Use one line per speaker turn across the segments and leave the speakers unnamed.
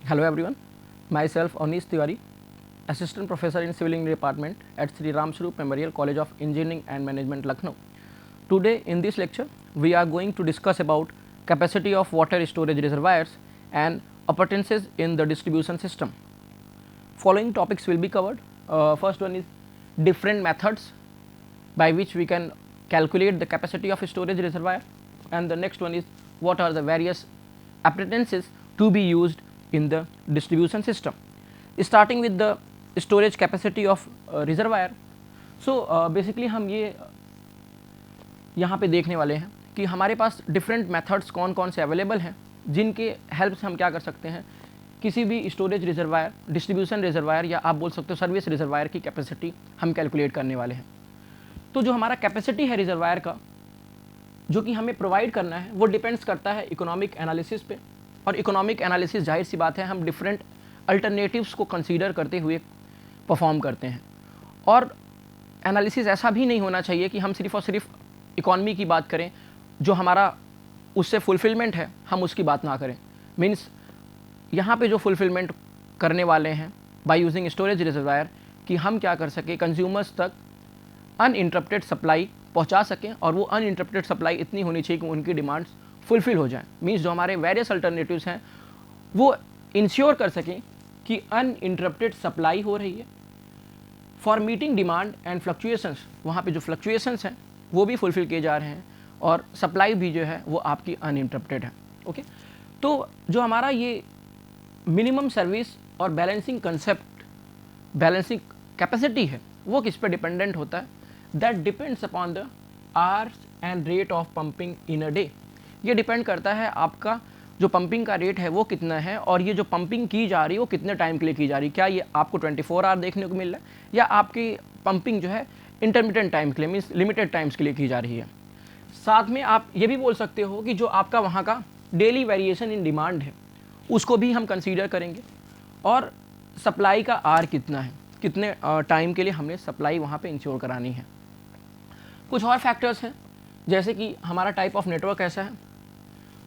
Hello everyone, myself Anish Tiwari, Assistant Professor in Civil Engineering Department at Sri Ram Swaroop Memorial College of Engineering and Management, Lucknow. Today in this lecture, we are going to discuss about capacity of water storage reservoirs and appurtenances in the distribution system. Following topics will be covered. First one is different methods by which we can calculate the capacity of a storage reservoir, and the next one is what are the various appurtenances to be used in the distribution system. Starting with the storage capacity of reservoir. So basically हम ये यहाँ पे देखने वाले हैं कि हमारे पास different methods कौन कौन से अवेलेबल हैं जिनके हेल्प से हम क्या कर सकते हैं किसी भी स्टोरेज रिजर्वायर, डिस्ट्रीब्यूशन रिजर्वायर या आप बोल सकते हो सर्विस रिजर्वायर की कैपेसिटी हम कैलकुलेट करने वाले हैं। तो जो हमारा कैपेसिटी है रिजर्वायर का जो कि हमें प्रोवाइड करना है वो डिपेंड्स करता है इकोनॉमिक एनालिसिस पे, और इकोनॉमिक एनालिसिस जाहिर सी बात है हम डिफरेंट अल्टरनेटिव्स को कंसीडर करते हुए परफॉर्म करते हैं। और एनालिसिस ऐसा भी नहीं होना चाहिए कि हम सिर्फ और सिर्फ इकोनॉमी की बात करें, जो हमारा उससे फुलफिलमेंट है हम उसकी बात ना करें। मीन्स यहाँ पे जो फुलफिलमेंट करने वाले हैं बाय यूजिंग स्टोरेज रिजर्वायर कि हम क्या कर सकें कंज्यूमर्स तक अनइंटरप्टेड सप्लाई पहुँचा सकें, और वो अनइंटरप्टेड सप्लाई इतनी होनी चाहिए कि उनकी डिमांड्स फुलफिल हो जाएं। मीन्स जो हमारे वेरियस अल्टरनेटिव्स हैं वो इंश्योर कर सकें कि अनइंटरप्टेड सप्लाई हो रही है for meeting demand and fluctuations, वहाँ पे जो फ्लक्चुएशंस हैं वो भी फुलफिल किए जा रहे हैं और सप्लाई भी जो है वो आपकी अनइंटरप्टेड है। ओके, तो जो हमारा ये मिनिमम सर्विस और बैलेंसिंग कंसेप्ट, बैलेंसिंग कैपेसिटी है वो किस पे डिपेंडेंट होता है? That depends upon the hours and rate of pumping in a day. ये डिपेंड करता है आपका जो पंपिंग का रेट है वो कितना है, और ये जो पंपिंग की जा रही है वो कितने टाइम के लिए की जा रही है। क्या ये आपको 24 आवर देखने को मिल रहा है या आपकी पंपिंग जो है इंटरमिटेंट टाइम के लिए, मीन्स लिमिटेड टाइम्स के लिए की जा रही है। साथ में आप ये भी बोल सकते हो कि जो आपका वहाँ का डेली वेरिएशन इन डिमांड है उसको भी हम कंसीडर करेंगे, और सप्लाई का आर कितना है, कितने टाइम के लिए हमने सप्लाई वहाँ पे इंश्योर करानी है। कुछ और फैक्टर्स हैं जैसे कि हमारा टाइप ऑफ नेटवर्क कैसा है,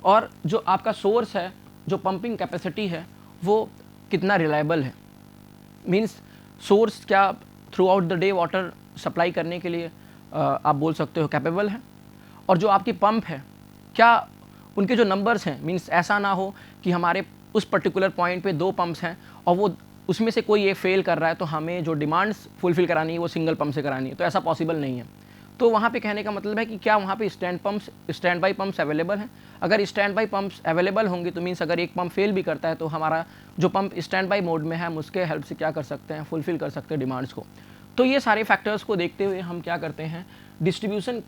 और जो आपका सोर्स है, जो पंपिंग कैपेसिटी है वो कितना रिलायबल है। मीन्स सोर्स क्या through out the day water supply करने के लिए आप बोल सकते हो कैपेबल है, और जो आपकी पंप है क्या उनके जो नंबर्स हैं, मीन्स ऐसा ना हो कि हमारे उस पर्टिकुलर पॉइंट पे 2 पंप्स हैं और वो उसमें से कोई एक फेल कर रहा है तो हमें जो डिमांड्स फुलफिल करानी है वो सिंगल पंप से करानी है, तो ऐसा पॉसिबल नहीं है। तो वहाँ पे कहने का मतलब है कि क्या वहाँ पे स्टैंड बाई पंप्स अवेलेबल हैं। अगर स्टैंड बाई पंप्स अवेलेबल होंगे तो मीन्स अगर एक पंप फेल भी करता है तो हमारा जो पंप स्टैंड बाई मोड में है हम उसके हेल्प से क्या कर सकते हैं, फुलफिल कर सकते हैं डिमांड्स को। तो ये सारे फैक्टर्स को देखते हुए हम क्या करते हैं, डिस्ट्रीब्यूशन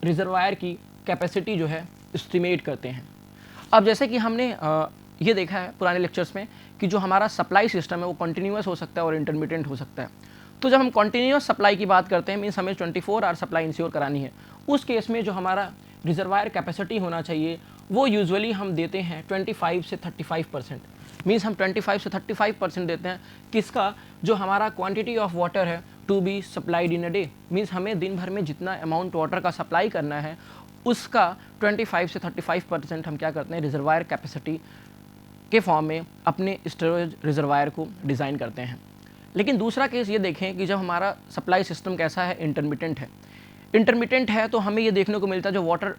रिजर्वायर की कैपेसिटी जो है एस्टिमेट करते हैं। अब जैसे कि हमने ये देखा है पुराने लेक्चर्स में कि जो हमारा सप्लाई सिस्टम है वो कंटिन्यूस हो सकता है और इंटरमिटेंट हो सकता है। तो जब हम कंटिन्यूस सप्लाई की बात करते हैं मीन्स हमें 24 आवर सप्लाई इंश्योर करानी है, उस केस में जो हमारा रिजर्वायर कैपेसिटी होना चाहिए वो यूजुअली हम देते हैं 25 से 35%। मीन्स हम 25 से 35% देते हैं किसका, जो हमारा क्वांटिटी ऑफ वाटर है to be supplied in a day. Means हमें दिन भर में जितना अमाउंट वाटर का सप्लाई करना है उसका 25 से 35% हम क्या करते हैं रिजर्वायर कैपेसिटी के फॉर्म में अपने स्टोरेज रिजर्वायर को डिज़ाइन करते हैं। लेकिन दूसरा केस ये देखें कि जब हमारा सप्लाई सिस्टम कैसा है, इंटरमिटेंट है तो हमें ये देखने को मिलता है जो वाटर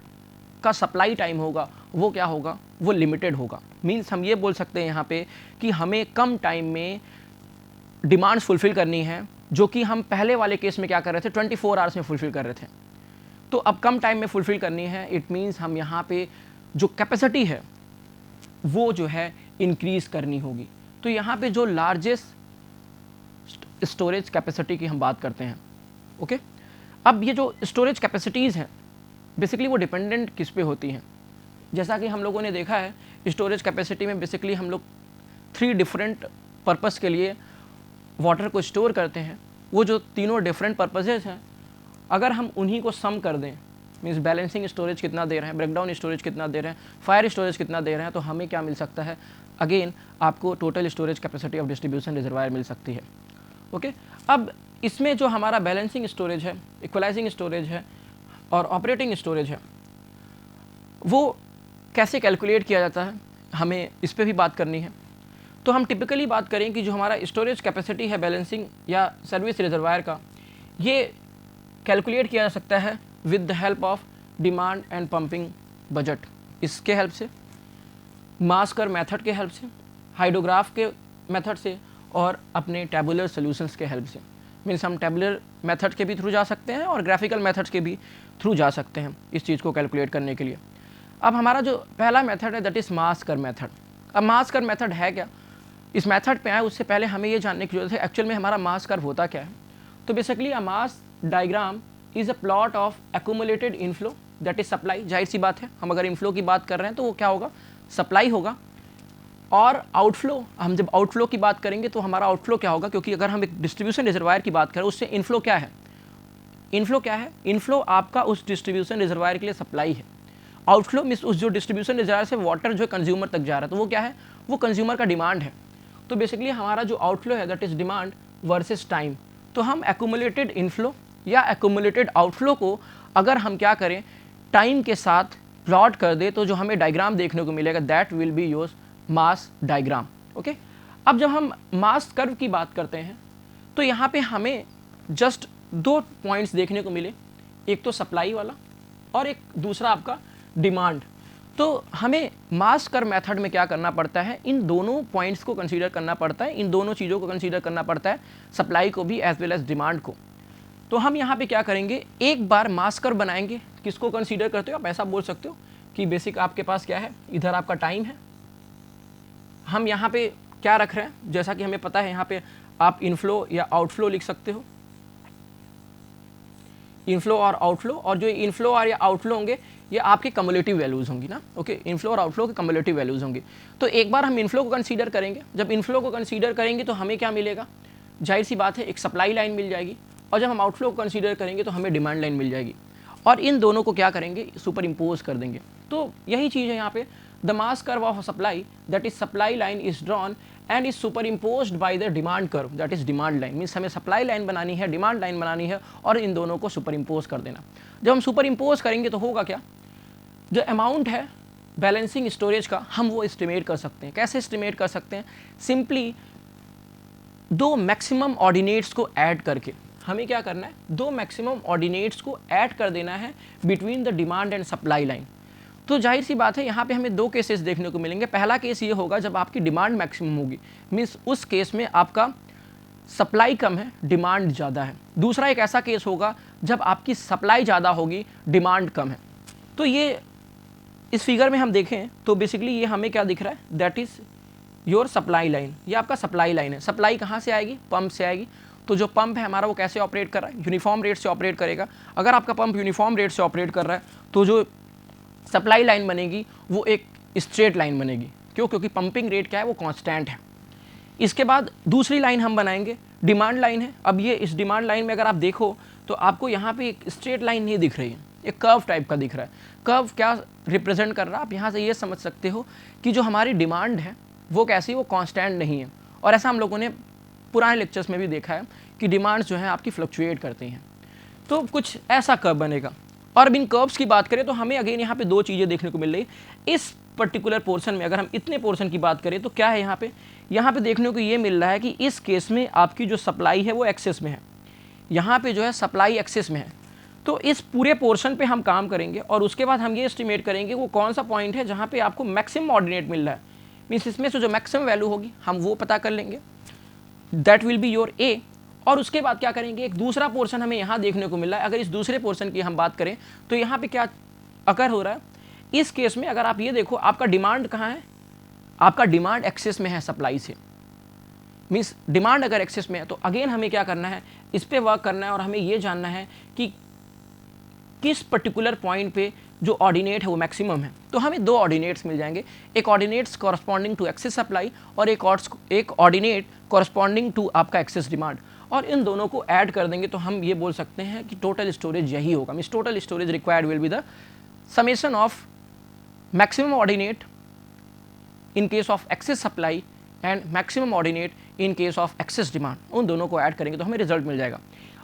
का सप्लाई टाइम होगा वो क्या होगा, वो लिमिटेड होगा। मीन्स हम ये बोल सकते हैं यहाँ पे कि हमें कम टाइम में डिमांड्स फुलफिल करनी है, जो कि हम पहले वाले केस में क्या कर रहे थे 24 आवर्स में फुलफिल कर रहे थे। तो अब कम टाइम में फुलफिल करनी है, इट मीन्स हम यहाँ पे जो कैपेसिटी है वो जो है इंक्रीज़ करनी होगी। तो यहाँ पे जो लार्जेस्ट स्टोरेज कैपेसिटी की हम बात करते हैं। ओके, अब ये जो स्टोरेज कैपेसिटीज़ हैं बेसिकली वो डिपेंडेंट किस पे होती हैं। जैसा कि हम लोगों ने देखा है स्टोरेज कैपेसिटी में बेसिकली हम लोग 3 डिफरेंट पर्पस के लिए वाटर को स्टोर करते हैं। वो जो तीनों डिफरेंट पर्पसेस हैं अगर हम उन्हीं को सम कर दें, मीन्स बैलेंसिंग स्टोरेज कितना दे रहे हैं, ब्रेकडाउन स्टोरेज कितना दे रहे हैं, फायर स्टोरेज कितना दे रहे हैं, तो हमें क्या मिल सकता है, अगेन आपको total storage capacity of distribution reservoir मिल सकती है। ओके, अब इसमें जो हमारा बैलेंसिंग स्टोरेज है, इक्वलाइजिंग स्टोरेज है और ऑपरेटिंग स्टोरेज है वो कैसे कैलकुलेट किया जाता है, हमें इस पर भी बात करनी है। तो हम टिपिकली बात करें कि जो हमारा स्टोरेज कैपेसिटी है बैलेंसिंग या सर्विस रिजर्वायर का, ये कैलकुलेट किया जा सकता है with the help of demand and pumping budget. इसके हेल्प से, मास कर्व मेथड के हेल्प से, हाइड्रोग्राफ के मेथड से और अपने टेबुलर सॉल्यूशंस के हेल्प से। मीन्स हम टेबुलर मेथड के भी थ्रू जा सकते हैं और ग्राफिकल मेथड्स के भी थ्रू जा सकते हैं इस चीज़ को कैलकुलेट करने के लिए। अब हमारा जो पहला मेथड है that is mass curve method. अब मास कर्व मेथड है क्या? इस मेथड पे आए उससे पहले हमें ये जानने की जरूरत है एक्चुअल में हमारा मास कर्व होता क्या है। तो basically a mass diagram is a plot of accumulated inflow that is supply. जाहिर सी बात है, हम अगर इनफ्लो की बात कर रहे हैं तो वो क्या होगा? सप्लाई होगा। और आउटफ्लो, हम जब आउटफ्लो की बात करेंगे तो हमारा आउटफ्लो क्या होगा? क्योंकि अगर हम एक डिस्ट्रीब्यूशन रिजर्वायर की बात करें उससे इनफ्लो क्या है? इनफ्लो क्या है? इनफ्लो आपका उस डिस्ट्रीब्यूशन रिजर्वायर के लिए सप्लाई है। आउटफ्लो मीन्स उस जो डिस्ट्रीब्यूशन रिजर्वायर से वाटर जो कंज्यूमर तक जा रहा है, तो वो क्या है? वो कंज्यूमर का डिमांड है। तो बेसिकली हमारा जो आउटफ्लो है that is demand versus time. तो हम एक्यूमुलेटेड इनफ्लो या एक्यूमुलेटेड आउटफ्लो को अगर हम क्या करें, टाइम के साथ प्लॉट कर दे, तो जो हमें डायग्राम देखने को मिलेगा that will be your mass diagram. Okay, अब जब हम मास कर्व की बात करते हैं तो यहाँ पे हमें जस्ट दो पॉइंट्स देखने को मिले, एक तो सप्लाई वाला और एक दूसरा आपका डिमांड। तो हमें मास कर्व मेथड में क्या करना पड़ता है? इन दोनों पॉइंट्स को कंसीडर करना पड़ता है, इन दोनों चीज़ों को कंसीडर करना पड़ता है, सप्लाई को भी एज वेल एज डिमांड को। तो हम यहाँ पे क्या करेंगे, एक बार मास कर्व बनाएंगे। किसको कंसीडर करते हो? आप ऐसा बोल सकते हो कि बेसिक आपके पास क्या है, इधर आपका टाइम है, हम यहाँ पे क्या रख रहे हैं, जैसा कि हमें पता है यहाँ पे आप इनफ्लो या आउटफ्लो लिख सकते हो, इनफ्लो और आउटफ्लो। और जो इनफ्लो और या आउटफ्लो होंगे ये आपके कम्युलेटिव वैल्यूज़ होंगी ना। ओके, इनफ्लो और आउटफ्लो के कम्युलेटिव वैल्यूज़ होंगी। तो एक बार हम इनफ्लो को कंसीडर करेंगे। जब इनफ्लो को कंसीडर करेंगे तो हमें क्या मिलेगा? जाहिर सी बात है एक सप्लाई लाइन मिल जाएगी। और जब हम आउटफ्लो को कंसीडर करेंगे तो हमें डिमांड लाइन मिल जाएगी। और इन दोनों को क्या करेंगे? सुपर इम्पोज कर देंगे। तो यही चीज़ है यहाँ पे, the mass curve of supply that is supply line is drawn and is super imposed by the demand curve that is demand line. Means हमें सप्लाई लाइन बनानी है, डिमांड लाइन बनानी है और इन दोनों को सुपर इम्पोज कर देना। जब हम सुपर इम्पोज करेंगे तो होगा क्या? जो अमाउंट है बैलेंसिंग स्टोरेज का हम वो एस्टिमेट कर सकते हैं। कैसे एस्टिमेट कर सकते हैं? सिंपली दो मैक्सिमम ऑर्डिनेट्स को ऐड करके। हमें क्या करना है? दो मैक्सिमम ऑर्डिनेट्स को ऐड कर देना है between the demand and supply line. तो जाहिर सी बात है यहाँ पे हमें दो केसेस देखने को मिलेंगे। पहला केस ये होगा जब आपकी डिमांड मैक्सिमम होगी, मीन्स उस केस में आपका सप्लाई कम है, डिमांड ज़्यादा है। दूसरा एक ऐसा केस होगा जब आपकी सप्लाई ज़्यादा होगी, डिमांड कम है। तो ये इस फिगर में हम देखें तो बेसिकली ये हमें क्या दिख रहा है? That is your supply line. ये आपका सप्लाई लाइन है। सप्लाई कहाँ से आएगी? पंप से आएगी। तो जो पंप है हमारा वो कैसे ऑपरेट कर रहा है? यूनिफॉर्म रेट से ऑपरेट करेगा। अगर आपका पंप यूनिफॉर्म रेट से ऑपरेट कर रहा है तो जो सप्लाई लाइन बनेगी वो एक स्ट्रेट लाइन बनेगी। क्यों? क्योंकि पंपिंग रेट क्या है? वो कांस्टेंट है। इसके बाद दूसरी लाइन हम बनाएंगे, डिमांड लाइन है। अब ये इस डिमांड लाइन में अगर आप देखो तो आपको यहाँ पे एक स्ट्रेट लाइन नहीं दिख रही है, एक कर्व टाइप का दिख रहा है। कर्व क्या रिप्रेजेंट कर रहा है? आप यहाँ से ये समझ सकते हो कि जो हमारी डिमांड है वो कैसी, वो कांस्टेंट नहीं है। और ऐसा हम लोगों ने पुराने लेक्चर्स में भी देखा है कि डिमांड्स जो है आपकी फ्लक्चुएट करती हैं। तो कुछ ऐसा कर्व बनेगा। और अब इन कर्व्स की बात करें तो हमें अगेन यहाँ पे दो चीज़ें देखने को मिल रही है। इस पर्टिकुलर पोर्शन में अगर हम इतने पोर्शन की बात करें तो क्या है यहाँ पे देखने को ये मिल रहा है कि इस केस में आपकी जो सप्लाई है वो एक्सेस में है, यहाँ पे जो है सप्लाई एक्सेस में है। तो इस पूरे पोर्शन पे हम काम करेंगे और उसके बाद हम ये एस्टिमेट करेंगे वो कौन सा पॉइंट है जहाँ पे आपको मैक्सिमम ऑर्डिनेट मिल रहा है। मीन्स इसमें से जो मैक्सिमम वैल्यू होगी हम वो पता कर लेंगे, दैट विल बी योर ए। और उसके बाद क्या करेंगे, एक दूसरा पोर्शन हमें यहाँ देखने को मिल रहा है। अगर इस दूसरे पोर्शन की हम बात करें तो यहाँ पे क्या अकर हो रहा है? इस केस में अगर आप ये देखो आपका डिमांड कहाँ है? आपका डिमांड एक्सेस में है सप्लाई से। मीन्स डिमांड अगर एक्सेस में है तो अगेन हमें क्या करना है? इस पर वर्क करना है और हमें ये जानना है कि किस पर्टिकुलर पॉइंट पे जो ऑर्डिनेट है वो मैक्सिमम है। तो हमें दो ऑर्डिनेट्स मिल जाएंगे, एक ordinates corresponding to excess supply और एक ऑर्डिनेट कॉरस्पॉन्डिंग टू आपका एक्सेस डिमांड। और इन दोनों को ऐड कर देंगे तो हम ये बोल सकते हैं कि टोटल स्टोरेज यही होगा। Means total storage required will be the summation of maximum ordinate in case of excess supply and maximum ordinate in case of excess demand. उन दोनों को ऐड करेंगे तो हमें रिजल्ट मिल जाएगा।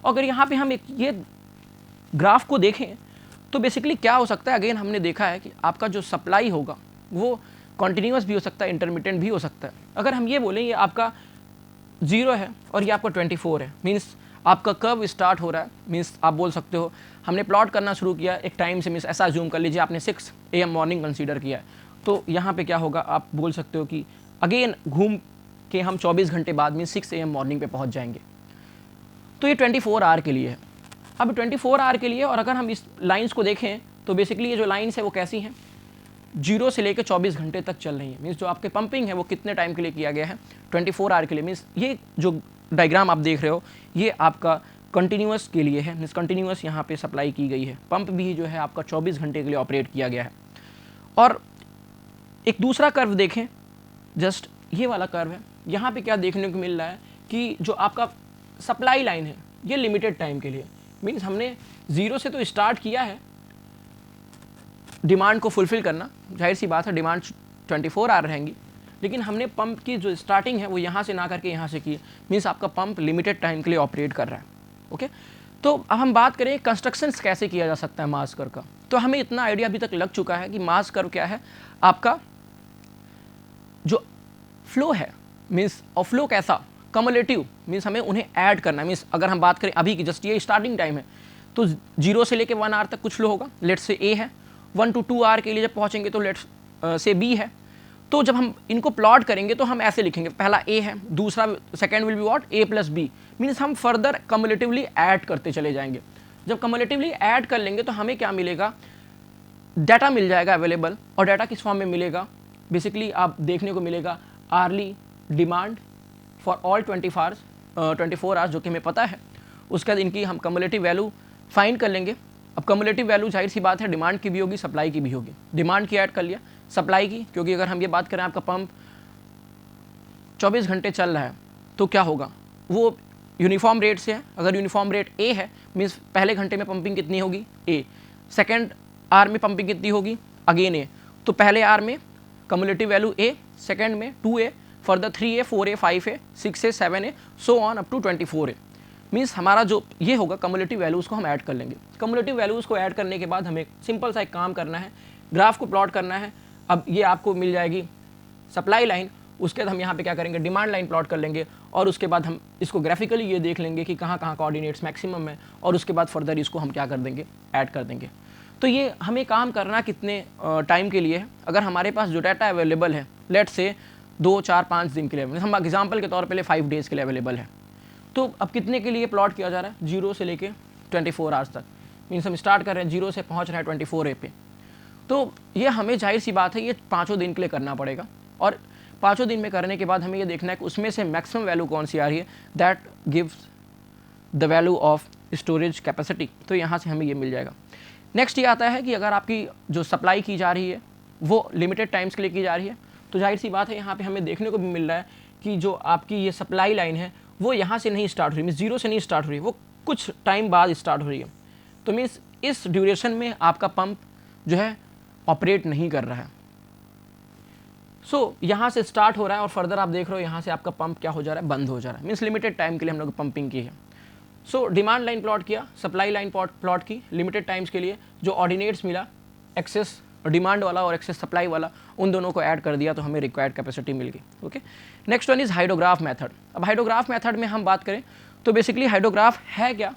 अगर यहाँ पे हम एक ये ग्राफ को देखें तो बेसिकली क्या हो सकता है? अगेन हमने देखा है कि आपका जो सप्लाई होगा वो कॉन्टीन्यूस भी हो सकता है, इंटरमिटेंट भी हो सकता है। अगर हम ये बोलें ये आपका 0 है और ये आपका 24 है, मीन्स आपका कर्व स्टार्ट हो रहा है, मीन्स आप बोल सकते हो हमने प्लॉट करना शुरू किया एक टाइम से, मीन्स ऐसा जूम कर लीजिए आपने 6 AM मॉर्निंग कंसीडर किया है, तो यहाँ पे क्या होगा आप बोल सकते हो कि अगेन घूम के हम 24 घंटे बाद मीन्स 6 AM मॉर्निंग पे पहुँच जाएंगे। तो ये 24 आवर के लिए है। अब 24 आवर के लिए, और अगर हम इस लाइन्स को देखें तो बेसिकली ये जो लाइन्स है वो कैसी हैं, 0 से लेकर 24 घंटे तक चल रही है। मीन्स जो आपके पंपिंग है वो कितने टाइम के लिए किया गया है, 24 आवर के लिए। मीन्स ये जो डायग्राम आप देख रहे हो ये आपका कंटिन्यूस के लिए है, मीन्स कंटिन्यूस यहाँ पे सप्लाई की गई है। पंप भी जो है आपका 24 घंटे के लिए ऑपरेट किया गया है। और एक दूसरा कर्व देखें, जस्ट ये वाला कर्व है, यहाँ पे क्या देखने को मिल रहा है कि जो आपका सप्लाई लाइन है ये लिमिटेड टाइम के लिए, मीन्स हमने 0 से तो स्टार्ट किया है डिमांड को फुलफिल करना, जाहिर सी बात है डिमांड 24 आवर रहेंगी, लेकिन हमने पंप की जो स्टार्टिंग है वो यहाँ से ना करके यहाँ से की, मीन्स आपका पंप लिमिटेड टाइम के लिए ऑपरेट कर रहा है। ओके, तो अब हम बात करें कंस्ट्रक्शंस कैसे किया जा सकता है मास कर्व का। तो हमें इतना आइडिया अभी तक लग चुका है कि मास कर्व क्या है, आपका जो फ्लो है, मीन्स और फ्लो कैसा कम्युलेटिव, मीन्स हमें उन्हें ऐड करना है। मीन्स अगर हम बात करें अभी की जस्ट ये स्टार्टिंग टाइम है तो 0 से लेकर 1 आवर तक कुछ फ्लो होगा, लेट्स से A है, 1 to 2 आवर के लिए जब पहुँचेंगे तो लेट्स से B है। तो जब हम इनको प्लॉट करेंगे तो हम ऐसे लिखेंगे, पहला A है, दूसरा second will be what A plus B, means हम फर्दर कम्युलेटिवली ऐड करते चले जाएंगे। जब कम्युलेटिवली ऐड कर लेंगे तो हमें क्या मिलेगा, डाटा मिल जाएगा अवेलेबल। और डाटा किस फॉर्म में मिलेगा, बेसिकली आप देखने को मिलेगा early demand for all 24 hours जो कि हमें पता है। उसके बाद इनकी हम कम्युलेटिव वैल्यू फाइंड कर लेंगे। अब कम्युलेटिव वैल्यू जाहिर सी बात है डिमांड की भी होगी, सप्लाई की भी होगी। डिमांड की ऐड कर लिया, सप्लाई की, क्योंकि अगर हम ये बात करें आपका पंप 24 घंटे चल रहा है तो क्या होगा, वो यूनिफॉर्म रेट से है। अगर यूनिफॉर्म रेट A है मीन्स पहले घंटे में पंपिंग कितनी होगी A, सेकेंड आर में पंपिंग कितनी होगी अगेन A। तो पहले आर में कम्युलेटिव वैल्यू A, सेकेंड में 2A, further 3A, 4A, 5A, 6A, 7A, so on up to 24A। Means हमारा जो ये होगा कम्युलेटिव वैल्यूज़ को हम ऐड कर लेंगे। कम्युलेटिव वैल्यूज़ को ऐड करने के बाद हमें सिंपल सा एक काम करना है, ग्राफ को प्लॉट करना है। अब ये आपको मिल जाएगी सप्लाई लाइन, उसके बाद हम यहाँ पे क्या करेंगे, डिमांड लाइन प्लॉट कर लेंगे, और उसके बाद हम इसको ग्राफिकली ये देख लेंगे कि कहाँ कहाँ कोऑर्डिनेट्स मैक्सिमम है, और उसके बाद फर्दर इसको हम क्या कर देंगे, ऐड कर देंगे। तो ये हमें काम करना कितने टाइम के लिए है, अगर हमारे पास जो डाटा अवेलेबल है लेट्स से 2, 4, 5 दिन के लिए, हम एग्जाम्पल के तौर पर 5 डेज़ के लिए अवेलेबल है, तो अब कितने के लिए प्लॉट किया जा रहा है, 0 से लेके 24 आवर्स तक। मीन्स हम स्टार्ट कर रहे हैं 0 से पहुँच रहे हैं 24A पे। तो ये हमें जाहिर सी बात है ये 5 दिन के लिए करना पड़ेगा, और 5 दिन में करने के बाद हमें ये देखना है कि उसमें से मैक्सिमम वैल्यू कौन सी आ रही है, that gives the value of storage capacity. तो यहाँ से हमें ये मिल जाएगा। नेक्स्ट ये आता है कि अगर आपकी जो सप्लाई की जा रही है वो लिमिटेड टाइम्स के लिए की जा रही है, तो जाहिर सी बात है यहाँ पे हमें देखने को भी मिल रहा है कि जो आपकी ये सप्लाई लाइन है वो यहाँ से नहीं स्टार्ट हो रही, मीन्स 0 से नहीं स्टार्ट हो रही है, वो कुछ टाइम बाद स्टार्ट हो रही है। तो मीन्स इस ड्यूरेशन में आपका पंप जो है ऑपरेट नहीं कर रहा है। सो यहाँ से स्टार्ट हो रहा है और फर्दर आप देख रहे हो यहाँ से आपका पंप क्या हो जा रहा है, बंद हो जा रहा है। मीन्स लिमिटेड टाइम के लिए हम लोग पंपिंग की है। सो डिमांड लाइन प्लॉट किया, सप्लाई लाइन प्लॉट की लिमिटेड टाइम्स के लिए, जो ऑर्डिनेट्स मिला एक्सेस डिमांड वाला और एक्सेस सप्लाई वाला, उन दोनों को ऐड कर दिया तो हमें रिक्वायर्ड कैपेसिटी मिल गई। Okay, next one is hydrograph method. अब हाइड्रोग्राफ मेथड में हम बात करें तो बेसिकली हाइड्रोग्राफ है क्या,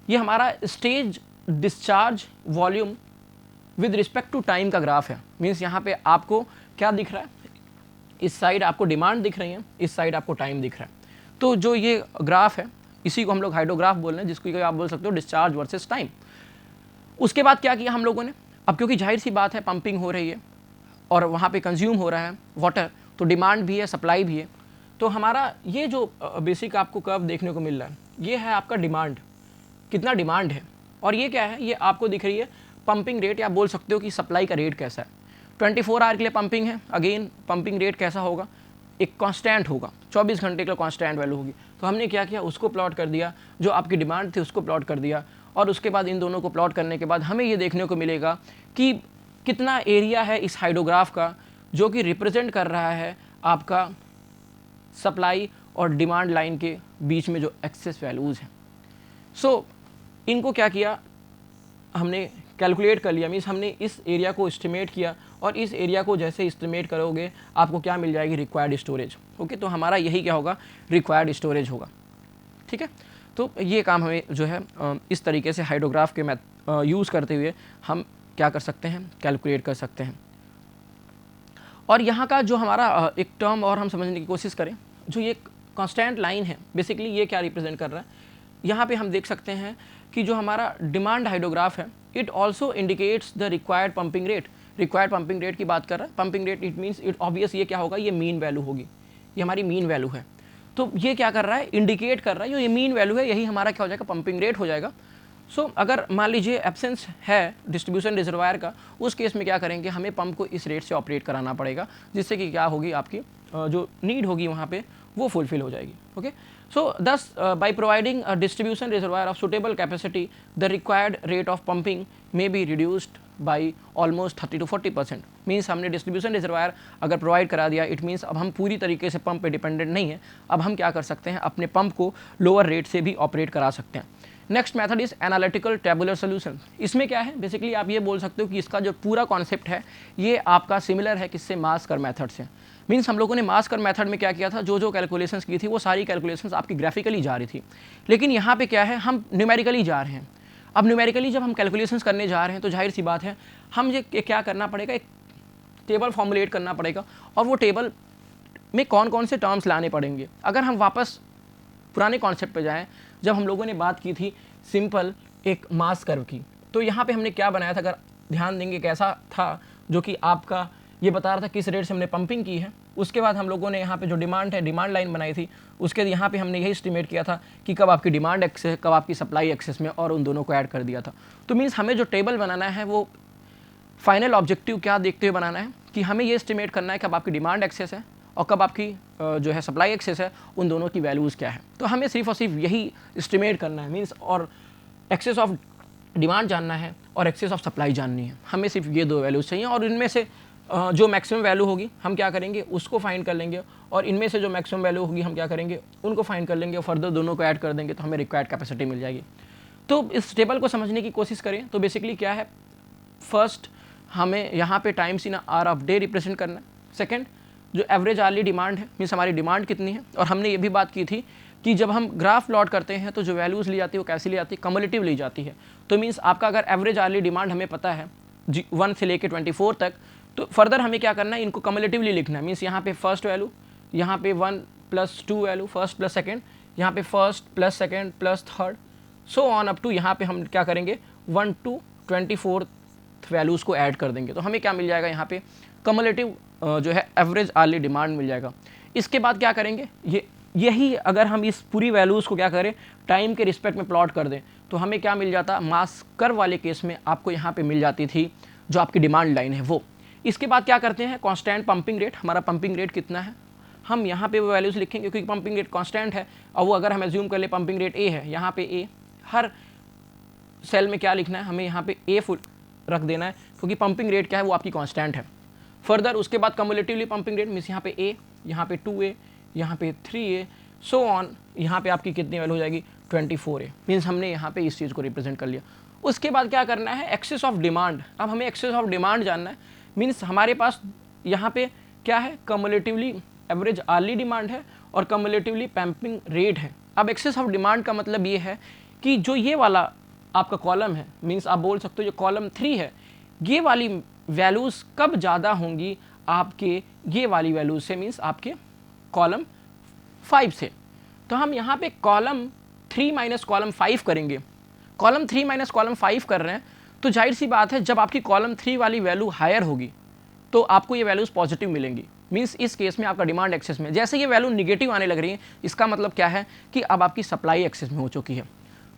ये हमारा stage discharge volume with respect to time का ग्राफ है। मीन्स यहाँ पे आपको क्या दिख रहा है, इस साइड आपको डिमांड दिख रही है, इस साइड आपको टाइम दिख रहा है। तो जो ये ग्राफ है इसी को हम लोग हाइड्रोग्राफ बोल रहे हैं, जिसको आप बोल सकते हो डिस्चार्ज वर्सेस टाइम। उसके बाद क्या किया हम लोगों ने, अब क्योंकि जाहिर सी बात है पंपिंग हो रही है और वहाँ पे कंज्यूम हो रहा है वाटर, तो डिमांड भी है सप्लाई भी है। तो हमारा ये जो बेसिक आपको कर्व देखने को मिल रहा है ये है आपका डिमांड, कितना डिमांड है, और ये क्या है, ये आपको दिख रही है पंपिंग रेट, या बोल सकते हो कि सप्लाई का रेट कैसा है। 24 आवर के लिए पंपिंग है, अगेन पंपिंग रेट कैसा होगा, एक कांस्टेंट होगा, 24 घंटे के लिए कांस्टेंट वैल्यू होगी। तो हमने क्या किया, उसको प्लॉट कर दिया, जो आपकी डिमांड थी उसको प्लॉट कर दिया, और उसके बाद इन दोनों को प्लॉट करने के बाद हमें ये देखने को मिलेगा कि कितना एरिया है इस हाइड्रोग्राफ का जो कि रिप्रेजेंट कर रहा है आपका सप्लाई और डिमांड लाइन के बीच में जो एक्सेस वैल्यूज़ हैं। सो इनको क्या किया हमने, कैलकुलेट कर लिया, मीन्स हमने इस एरिया को एस्टिमेट किया और इस एरिया को जैसे इस्टीमेट करोगे आपको क्या मिल जाएगी, रिक्वायर्ड स्टोरेज। ओके, तो हमारा यही क्या होगा, रिक्वायर्ड स्टोरेज होगा। ठीक है, तो ये काम हमें जो है इस तरीके से हाइड्रोग्राफ के यूज़ करते हुए हम क्या कर सकते हैं, कैलकुलेट कर सकते हैं। और यहाँ का जो हमारा एक टर्म और हम समझने की कोशिश करें, जो ये कांस्टेंट लाइन है बेसिकली ये क्या रिप्रेजेंट कर रहा है, यहाँ पे हम देख सकते हैं कि जो हमारा डिमांड हाइड्रोग्राफ है it also indicates the required pumping rate. Required pumping rate की बात कर रहा है, pumping rate it means it obvious ये क्या होगा, ये मीन वैल्यू होगी, ये हमारी मीन वैल्यू है। तो ये क्या कर रहा है, इंडिकेट कर रहा है, जो ये मीन वैल्यू है यही हमारा क्या हो जाएगा, पंपिंग रेट हो जाएगा। सो अगर मान लीजिए एब्सेंस है डिस्ट्रीब्यूशन रिजर्वायर का, उस केस में क्या करेंगे, हमें पंप को इस रेट से ऑपरेट कराना पड़ेगा, जिससे कि क्या होगी, आपकी जो नीड होगी वहाँ पे वो फुलफिल हो जाएगी। ओके, सो दस by providing a distribution reservoir of suitable capacity the required rate of pumping may be reduced by almost 30 to 40%। Means हमने डिस्ट्रीब्यूशन रिजर्वायर अगर प्रोवाइड करा दिया, इट मीन्स अब हम पूरी तरीके से पंप पे डिपेंडेंट नहीं है, अब हम क्या कर सकते हैं, अपने पंप को लोअर रेट से भी ऑपरेट करा सकते हैं। Next method is analytical tabular solution. इसमें क्या है, बेसिकली आप ये बोल सकते हो कि इसका जो पूरा कॉन्सेप्ट है ये आपका सिमिलर है किससे, मास कर मेथड से। मीन्स हम लोगों ने मास कर मेथड में क्या किया था, जो कैलकुलेशंस की थी वो सारी कैलकुलेशंस आपकी ग्राफिकली जा रही थी, लेकिन यहाँ पे क्या है, हम न्यूमेरिकली जा रहे हैं। अब न्यूमेरिकली जब हम कैलकुलेशंस करने जा रहे हैं तो जाहिर सी बात है हम ये क्या करना पड़ेगा, एक टेबल फॉर्मुलेट करना पड़ेगा, और वो टेबल में कौन कौन से टर्म्स लाने पड़ेंगे। अगर हम वापस पुराने कॉन्सेप्ट पे जाएं, जब हम लोगों ने बात की थी सिंपल एक मास कर्व की, तो यहाँ पे हमने क्या बनाया था, अगर ध्यान देंगे कैसा था, जो कि आपका ये बता रहा था किस रेट से हमने पंपिंग की है। उसके बाद हम लोगों ने यहाँ पे जो डिमांड है, डिमांड लाइन बनाई थी, उसके यहाँ पे हमने यही एस्टिमेट किया था कि कब आपकी डिमांड एक्सेस, कब आपकी सप्लाई एक्सेस में, और उन दोनों को ऐड कर दिया था। तो मीन्स हमें जो टेबल बनाना है वो फाइनल ऑब्जेक्टिव क्या देखते हुए बनाना है कि हमें ये एस्टिमेट करना है कब आपकी डिमांड एक्सेस है और कब आपकी जो है सप्लाई एक्सेस है, उन दोनों की वैल्यूज़ क्या है। तो हमें सिर्फ और सिर्फ यही एस्टिमेट करना है, मीन्स और एक्सेस ऑफ डिमांड जानना है और एक्सेस ऑफ सप्लाई जाननी है। हमें सिर्फ ये दो वैल्यूज़ चाहिए, और इनमें से जो मैक्सिमम वैल्यू होगी हम क्या करेंगे, उसको फाइंड कर लेंगे, और इनमें से जो मैक्सिमम वैल्यू होगी हम क्या करेंगे, उनको फाइंड कर लेंगे, और फर्दर दोनों को ऐड कर देंगे तो हमें रिक्वायर्ड कैपेसिटी मिल जाएगी। तो इस टेबल को समझने की कोशिश करें तो बेसिकली क्या है, फर्स्ट हमें यहाँ पे times in are of day represent करना है। सेकंड, जो एवरेज आर्ली डिमांड है, मीन्स हमारी डिमांड कितनी है। और हमने ये भी बात की थी कि जब हम ग्राफ प्लॉट करते हैं तो जो वैल्यूज़ ली जाती है वो कैसी ली जाती है, कम्युलेटिव ली जाती है। तो मीन्स आपका अगर एवरेज आर्ली डिमांड हमें पता है 1 से लेके 24 तक, तो फर्दर हमें क्या करना है, इनको कम्युलेटिवली लिखना है। मीन्स यहाँ पे फर्स्ट वैल्यू, यहाँ पे 1 + 2 वैल्यू, फर्स्ट प्लस सेकेंड, यहाँ पे first plus second plus third, so on up to यहाँ पे हम क्या करेंगे 1 to 24 वैल्यूज़ को ऐड कर देंगे। तो हमें क्या मिल जाएगा, यहाँ पे कम्युलेटिव जो है एवरेज आर्ली डिमांड मिल जाएगा। इसके बाद क्या करेंगे, यही अगर हम इस पूरी वैल्यूज़ को क्या करें, टाइम के रिस्पेक्ट में प्लॉट कर दें, तो हमें क्या मिल जाता, मास कर्व वाले केस में आपको यहाँ पे मिल जाती थी जो आपकी डिमांड लाइन है वो। इसके बाद क्या करते हैं, कांस्टेंट पंपिंग रेट, हमारा पंपिंग रेट कितना है, हम यहाँ पे वो वैल्यूज़ लिखेंगे क्योंकि पंपिंग रेट कांस्टेंट है। और वो अगर हम एज्यूम कर ले पंपिंग रेट ए है, यहाँ पे ए, हर सेल में क्या लिखना है, हमें यहाँ पे ए रख देना है, क्योंकि पंपिंग रेट क्या है, वो आपकी कांस्टेंट है। फर्दर उसके बाद कम्युलेटिवली पंपिंग रेट मीन्स यहाँ पे ए, यहाँ पे 2A, यहाँ पे 3A, सो ऑन, यहाँ पे आपकी कितनी वैल्यू हो जाएगी 24A। मीन्स हमने यहाँ पे इस चीज़ को रिप्रेजेंट कर लिया। उसके बाद क्या करना है, एक्सेस ऑफ डिमांड। अब हमें एक्सेस ऑफ डिमांड जानना है, मीन्स हमारे पास यहाँ पे क्या है, कम्युलेटिवली एवरेज आर्ली डिमांड है और कम्युलेटिवली पंपिंग रेट है। अब एक्सेस ऑफ डिमांड का मतलब ये है कि जो ये वाला आपका कॉलम है, मीन्स आप बोल सकते हो जो कॉलम 3 है, ये वाली वैल्यूज़ कब ज़्यादा होंगी आपके ये वाली वैल्यूज़ से, मीन्स आपके कॉलम 5 से। तो हम यहाँ पे कॉलम 3 माइनस कॉलम 5 करेंगे। कॉलम 3 माइनस कॉलम 5 कर रहे हैं तो जाहिर सी बात है जब आपकी कॉलम 3 वाली वैल्यू हायर होगी तो आपको ये वैल्यूज़ पॉजिटिव मिलेंगी। मीन्स इस केस में आपका डिमांड एक्सेस में, जैसे ये वैल्यू निगेटिव आने लग रही है, इसका मतलब क्या है कि अब आपकी सप्लाई एक्सेस में हो चुकी है।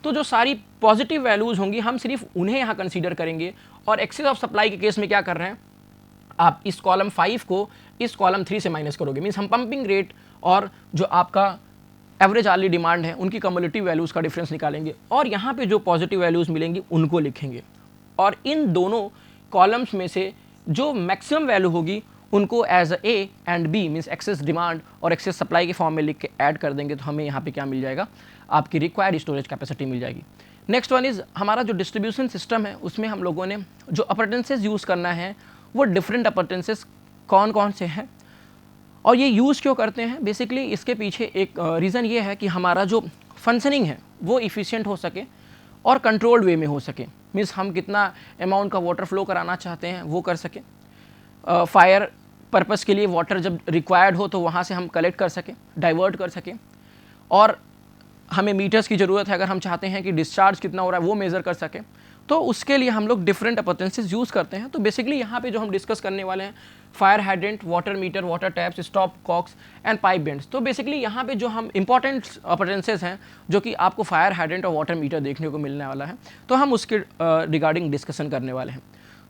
तो जो सारी पॉजिटिव वैल्यूज़ होंगी हम सिर्फ उन्हें यहाँ कंसीडर करेंगे, और एक्सेस ऑफ सप्लाई के केस में क्या कर रहे हैं, आप इस कॉलम 5 को इस कॉलम 3 से माइनस करोगे। मीन्स हम पंपिंग रेट और जो आपका एवरेज आर्ली डिमांड है उनकी कम्युलेटिव वैल्यूज़ का डिफरेंस निकालेंगे, और यहाँ पे जो पॉजिटिव वैल्यूज़ मिलेंगी उनको लिखेंगे, और इन दोनों कॉलम्स में से जो मैक्सिमम वैल्यू होगी उनको as A and B means excess demand और एक्सेस सप्लाई के फॉर्म में लिख के ऐड कर देंगे। तो हमें यहाँ पे क्या मिल जाएगा, आपकी रिक्वायर्ड स्टोरेज कैपेसिटी मिल जाएगी। नेक्स्ट वन इज़ हमारा जो डिस्ट्रीब्यूशन सिस्टम है उसमें हम लोगों ने जो अपर्टेंसेस यूज़ करना है वो डिफरेंट अपर्टेंसेस कौन कौन से हैं और ये यूज़ क्यों करते हैं। बेसिकली इसके पीछे एक रीज़न ये है कि हमारा जो फंक्शनिंग है वो इफ़िशिएंट हो सके और कंट्रोल्ड वे में हो सके। मीन्स हम कितना अमाउंट का वाटर फ्लो कराना चाहते हैं वो कर सकें। फायर पर्पस के लिए वाटर जब रिक्वायर्ड हो तो वहाँ से हम कलेक्ट कर सकें, डाइवर्ट कर सकें। और हमें मीटर्स की ज़रूरत है अगर हम चाहते हैं कि डिस्चार्ज कितना हो रहा है वो मेज़र कर सकें, तो उसके लिए हम लोग डिफरेंट अपर्टेंसेस यूज़ करते हैं। तो बेसिकली यहाँ पे जो हम डिस्कस करने वाले हैं fire hydrant, water meter, water taps, stop cocks and pipe bends. तो बेसिकली यहाँ पे जो हम इंपॉर्टेंट अपर्टेंसेस हैं जो कि आपको फायर हाइड्रेंट और वाटर मीटर देखने को मिलने वाला है, तो हम उसके रिगार्डिंग डिस्कशन करने वाले हैं।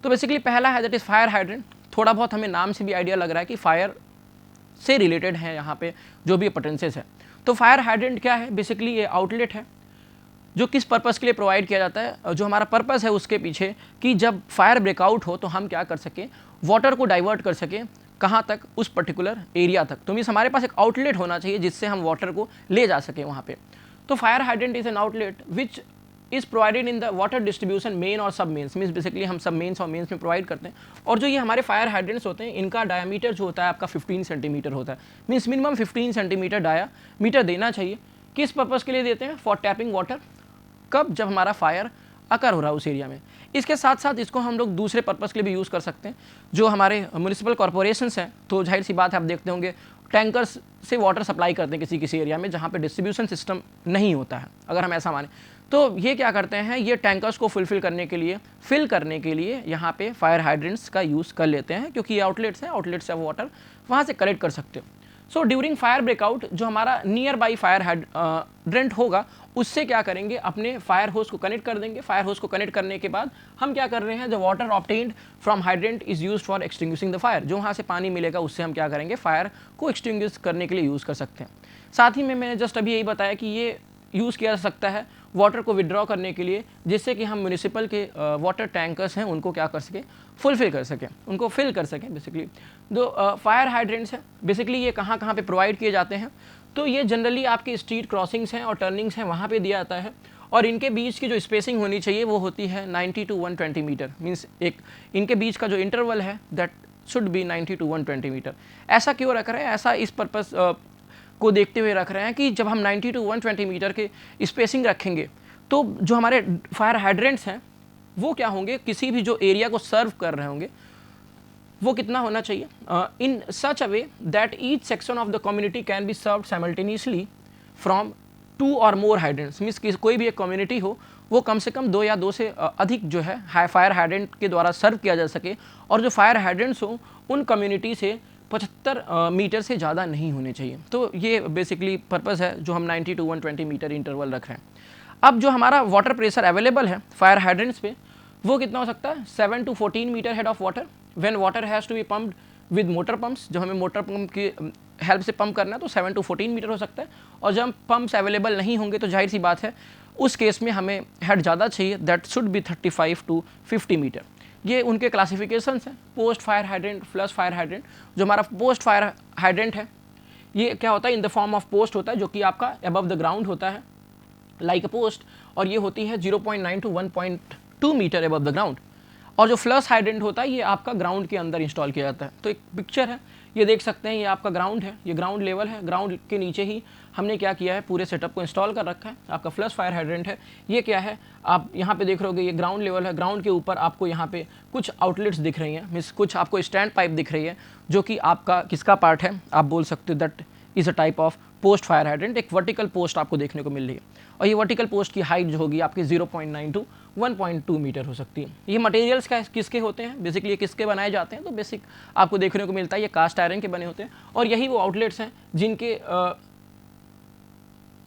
तो बेसिकली पहला है दैट इज़ फायर हाइड्रेंट। थोड़ा बहुत हमें नाम से भी आइडिया लग रहा है कि फायर से रिलेटेड है यहाँ पे जो भी अपर्टेंसेस है। तो फायर हाइड्रेंट क्या है, बेसिकली ये आउटलेट है जो किस पर्पस के लिए प्रोवाइड किया जाता है, जो हमारा पर्पस है उसके पीछे कि जब फायर ब्रेकआउट हो तो हम क्या कर सकें, वाटर को डाइवर्ट कर सकें, कहाँ तक, उस पर्टिकुलर एरिया तक। तो मीन्स हमारे पास एक आउटलेट होना चाहिए जिससे हम वाटर को ले जा सकें वहाँ पे। तो fire hydrant is an outlet which is provided in the water distribution main और सब मेन्स। मीन्स बेसिकली हम सब मेन्स और मेन्स में प्रोवाइड करते हैं। और जो ये हमारे फायर हाइड्रेंट्स होते हैं इनका डायामीटर जो होता है आपका 15 सेंटीमीटर होता है। मीन्स मिनिमम 15 सेंटीमीटर डायामीटर देना चाहिए। किस पर्पज़ के लिए देते हैं, फॉर टैपिंग वाटर। कब, जब हमारा फायर अकर हो रहा है उस एरिया में। इसके साथ साथ इसको हम लोग दूसरे पर्पस के लिए भी यूज़ कर सकते हैं। जो हमारे म्यूनिसिपल कॉर्पोरेशंस हैं, तो जाहिर सी बात है, आप देखते होंगे टैंकर्स से वाटर सप्लाई करते हैं किसी किसी एरिया में जहाँ पे डिस्ट्रीब्यूशन सिस्टम नहीं होता है, अगर हम ऐसा माने। तो ये क्या करते हैं, ये टैंकर्स को फिल करने के लिए यहाँ पे फायर हाइड्रेंट्स का यूज़ कर लेते हैं, क्योंकि ये आउटलेट्स हैं, आउटलेट्स से आप वाटर वहाँ से कलेक्ट कर सकते हो। सो ड्यूरिंग फायर ब्रेकआउट जो हमारा नियर बाई फायर हाइड्रेंट होगा उससे क्या करेंगे, अपने फायर होस को कनेक्ट कर देंगे। फायर होस को कनेक्ट करने के बाद हम क्या कर रहे हैं, जो water obtained from hydrant is used for extinguishing the fire. जो वहाँ से पानी मिलेगा उससे हम क्या करेंगे, फायर को एक्सटिंग्विश करने के लिए यूज़ कर सकते हैं। साथ ही में मैंने जस्ट अभी यही बताया कि ये यूज़ किया जा सकता है वाटर को विड्रॉ करने के लिए, जिससे कि हम म्यूनिसिपल के वाटर टैंकर्स हैं उनको क्या कर सकें, फुलफिल कर सकें, उनको फिल कर सकें। बेसिकली जो फायर हाइड्रेंट्स हैं बेसिकली ये कहाँ कहाँ पे प्रोवाइड किए जाते हैं, तो ये जनरली आपके स्ट्रीट क्रॉसिंग्स हैं और टर्निंग्स हैं वहाँ पे दिया जाता है। और इनके बीच की जो स्पेसिंग होनी चाहिए वो होती है 90 to 120 मीटर। मीन्स एक इनके बीच का जो इंटरवल है that should be 90 to 120 metre. ऐसा क्यों रख रहे हैं, ऐसा इस पर्पस को देखते हुए रख रहे हैं कि जब हम 90 to 120 मीटर के स्पेसिंग रखेंगे तो जो हमारे फायर हाइड्रेंट्स हैं वो क्या होंगे, किसी भी जो एरिया को सर्व कर रहे होंगे वो कितना होना चाहिए, in such a way that each section of the community can be served simultaneously from 2 or more hydrants. Means कि कोई भी एक कम्युनिटी हो वो कम से कम 2 या 2 से अधिक जो है फायर हाइड्रेंट के द्वारा सर्व किया जा सके, और जो फायर हाइड्रेंट्स हो उन कम्युनिटी से 75 मीटर से ज़्यादा नहीं होने चाहिए। तो ये बेसिकली पर्पज़ है जो हम 90 to 120 मीटर इंटरवल रख रहे हैं। अब जो हमारा वाटर प्रेशर अवेलेबल है फायर हाइड्रेंट्स पे वो कितना हो सकता है, 7 to 14 metre head of water when water has to be pumped with motor pumps. जब हमें मोटर पंप की हेल्प से पंप करना है तो 7 to 14 मीटर हो सकता है। और जब पंप्स अवेलेबल नहीं होंगे तो जाहिर सी बात है उस केस में हमें हेड ज़्यादा चाहिए, that should be 35 to 50 metre. ये उनके क्लासिफिकेशंस हैं, post fire hydrant, flush fire hydrant. जो हमारा पोस्ट फायर हाइड्रेंट है ये क्या होता है, in the form of post होता है, जो कि आपका अबव द ग्राउंड होता है लाइक अ पोस्ट, और ये होती है 0.9 to 1.2 metre above the ground. और जो फ्लश हाइड्रेंट होता है ये आपका ग्राउंड के अंदर इंस्टॉल किया जाता है। तो एक पिक्चर है, ये देख सकते हैं, ये आपका ग्राउंड है, ये ग्राउंड लेवल है, ग्राउंड के नीचे ही हमने क्या किया है, पूरे सेटअप को इंस्टॉल कर रखा है। आपका फ्लश फायर हाइड्रेंट है, ये क्या है, आप यहाँ पे देख रहे होगे, ये ग्राउंड लेवल है। ग्राउंड के ऊपर आपको यहाँ पे कुछ आउटलेट्स दिख रही हैं, मीन्स कुछ आपको स्टैंड पाइप दिख रही है, जो कि आपका किसका पार्ट है, आप बोल सकते हो that is a type of post fire hydrant. एक वर्टिकल पोस्ट आपको देखने को मिल रही है, और ये वर्टिकल पोस्ट की हाइट जो होगी आपकी 0.9 to 1.2 मीटर हो सकती है। ये मटेरियल्स किसके होते हैं, बेसिकली ये किसके बनाए जाते हैं, तो बेसिक आपको देखने को मिलता है ये कास्ट आयरन के बने होते हैं। और यही वो आउटलेट्स हैं जिनके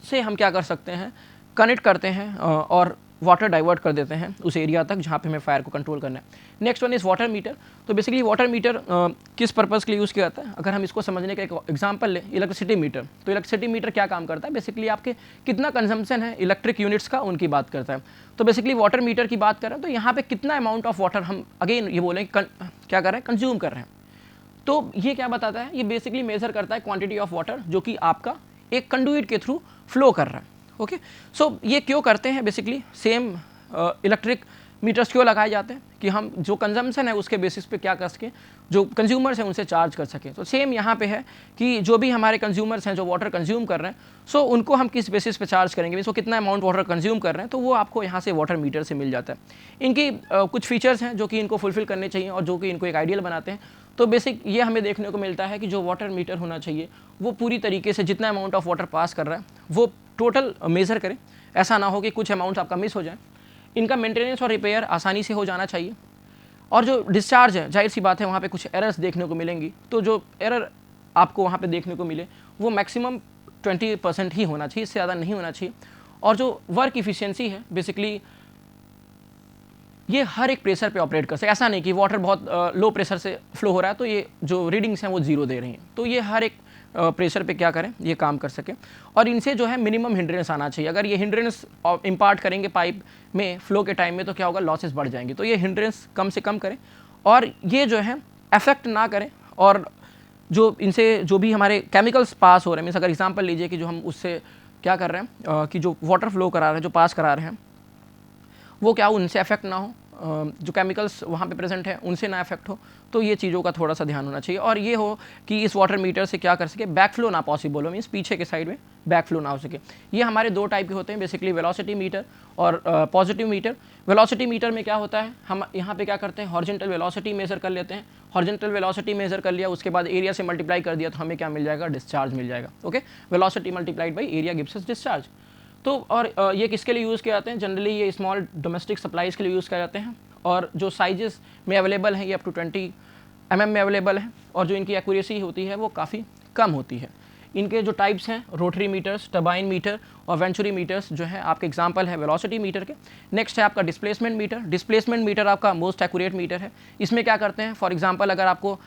से हम क्या कर सकते हैं, कनेक्ट करते हैं और वाटर डाइवर्ट कर देते हैं उस एरिया तक जहाँ पे हमें फायर को कंट्रोल करना है। Next one is water meter. तो बेसिकली वाटर मीटर किस पर्पज़ के लिए यूज़ किया जाता है, अगर हम इसको समझने का एक एग्जांपल लें, इलेक्ट्रिसिटी मीटर। तो इलेक्ट्रिसिटी मीटर क्या काम करता है, बेसिकली आपके कितना कंजम्पशन है इलेक्ट्रिक यूनिट्स का, उनकी बात करता है। तो बेसिकली वाटर मीटर की बात करें तो यहाँ पर कितना अमाउंट ऑफ वाटर हम अगेन ये बोलें क्या कर रहे हैं, कंज्यूम कर रहे हैं। तो ये क्या बताता है, ये बेसिकली मेजर करता है क्वांटिटी ऑफ वाटर जो कि आपका एक कंडुइट के थ्रू फ्लो कर रहा है। ओके, सो ये क्यों करते हैं, बेसिकली सेम इलेक्ट्रिक मीटर्स क्यों लगाए जाते हैं कि हम जो कंजम्पशन है उसके बेसिस पे क्या कर सकें, जो कंज्यूमर्स हैं उनसे चार्ज कर सकें। तो सेम यहाँ पे है कि जो भी हमारे कंज्यूमर्स हैं जो वाटर कंज्यूम कर रहे हैं, सो उनको हम किस बेसिस पे चार्ज करेंगे, मीन्स वो कितना अमाउंट वाटर कंज्यूम कर रहे हैं, तो वो आपको यहाँ से वाटर मीटर से मिल जाता है। इनकी कुछ फीचर्स हैं जो कि इनको फुलफिल करने चाहिए और जो कि इनको एक आइडियल बनाते हैं। तो बेसिक ये हमें देखने को मिलता है कि जो वाटर मीटर होना चाहिए वो पूरी तरीके से जितना अमाउंट ऑफ वाटर पास कर रहा है वो टोटल मेज़र करे, ऐसा ना हो कि कुछ अमाउंट्स आपका मिस हो जाए। इनका मेंटेनेंस और रिपेयर आसानी से हो जाना चाहिए। और जो डिस्चार्ज है, जाहिर सी बात है वहाँ पे कुछ एरर्स देखने को मिलेंगी, तो जो एरर आपको वहाँ पे देखने को मिले वो मैक्सिमम 20% ही होना चाहिए, इससे ज़्यादा नहीं होना चाहिए। और जो वर्क इफिशियंसी है बेसिकली ये हर एक प्रेशर पे ऑपरेट कर सके, ऐसा नहीं कि वाटर बहुत लो प्रेशर से फ्लो हो रहा है तो ये जो रीडिंग्स हैं वो जीरो दे रही हैं, तो ये हर एक प्रेशर पे क्या करें, ये काम कर सके। और इनसे जो है मिनिमम हिंड्रेंस आना चाहिए। अगर ये हिंड्रेंस इम्पार्ट करेंगे पाइप में फ्लो के टाइम में तो क्या होगा, लॉसेस बढ़ जाएंगे। तो ये हिंड्रेंस कम से कम करें और ये जो है अफेक्ट ना करें। और जो इनसे जो भी हमारे केमिकल्स पास हो रहे हैं, मीन्स अगर एग्जांपल लीजिए कि जो हम उससे क्या कर रहे हैं कि जो वाटर फ्लो करा रहे हैं, जो पास करा रहे हैं, वो क्या उनसे अफेक्ट ना हो, जो केमिकल्स वहाँ पे प्रेजेंट है उनसे ना अफेक्ट हो। तो ये चीज़ों का थोड़ा सा ध्यान होना चाहिए। और ये हो कि इस वाटर मीटर से क्या कर सके, बैक फ्लो ना पॉसिबल हो, मीन्स पीछे के साइड में बैक फ्लो ना हो सके। ये हमारे दो टाइप के होते हैं बेसिकली, वेलोसिटी मीटर और पॉजिटिव मीटर। वेलोसिटी मीटर में क्या होता है, हम यहाँ पे क्या करते हैं, हॉरिजॉन्टल वेलोसिटी मेजर कर लेते हैं। हॉरिजॉन्टल वेलोसिटी मेजर कर लिया, उसके बाद एरिया से मल्टीप्लाई कर दिया तो हमें क्या मिल जाएगा, डिस्चार्ज मिल जाएगा। Okay, velocity multiplied by area gives us discharge. तो और ये किसके लिए यूज़ किए जाते हैं, जनरली ये स्मॉल डोमेस्टिक सप्लाईज़ के लिए यूज़ किए जाते हैं। और जो साइजेस में अवेलेबल हैं ये अप टू 20 mm में अवेलेबल है। और जो इनकी एक्यूरेसी होती है वो काफ़ी कम होती है। इनके जो टाइप्स हैं, रोटरी मीटर्स, टर्बाइन मीटर और वेंचुरी मीटर्स जो है आपके एग्जांपल है वेलोसिटी मीटर के। नेक्स्ट है आपका डिस्प्लेसमेंट मीटर। डिस्प्लेसमेंट मीटर आपका मोस्ट एक्यूरेट मीटर है। इसमें क्या करते हैं, फॉर एग्जांपल अगर आपको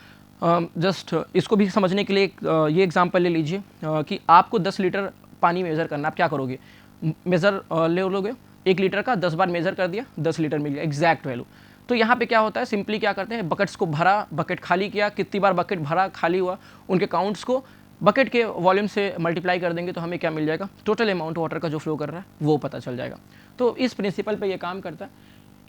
जस्ट इसको भी समझने के लिए ये एग्जांपल ले लीजिए कि आपको 10 लीटर पानी मेज़र करना, आप क्या करोगे, मेज़र ले लोगे 1 लीटर का, 10 बार मेज़र कर दिया, 10 लीटर मिल गया एग्जैक्ट वैल्यू। तो यहाँ पे क्या होता है, सिंपली क्या करते हैं, बकेट्स को भरा, बकेट खाली किया, कितनी बार बकेट भरा खाली हुआ, उनके काउंट्स को बकेट के वॉल्यूम से मल्टीप्लाई कर देंगे तो हमें क्या मिल जाएगा, टोटल अमाउंट वाटर का जो फ्लो कर रहा है वो पता चल जाएगा। तो इस प्रिंसिपल पे ये काम करता है।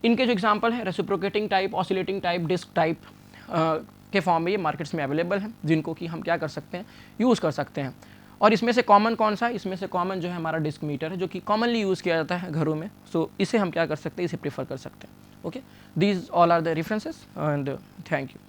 इनके जो एग्जांपल है reciprocating type, oscillating type, disc type के फॉर्म में ये मार्केट्स में अवेलेबल हैं, जिनको कि हम क्या कर सकते हैं, यूज़ कर सकते हैं। और इसमें से कॉमन कौन सा है, इसमें से कॉमन जो है हमारा डिस्क मीटर है, जो कि कॉमनली यूज़ किया जाता है घरों में। सो इसे हम क्या कर सकते हैं, इसे प्रेफर कर सकते हैं। Okay, these all are the references and thank you.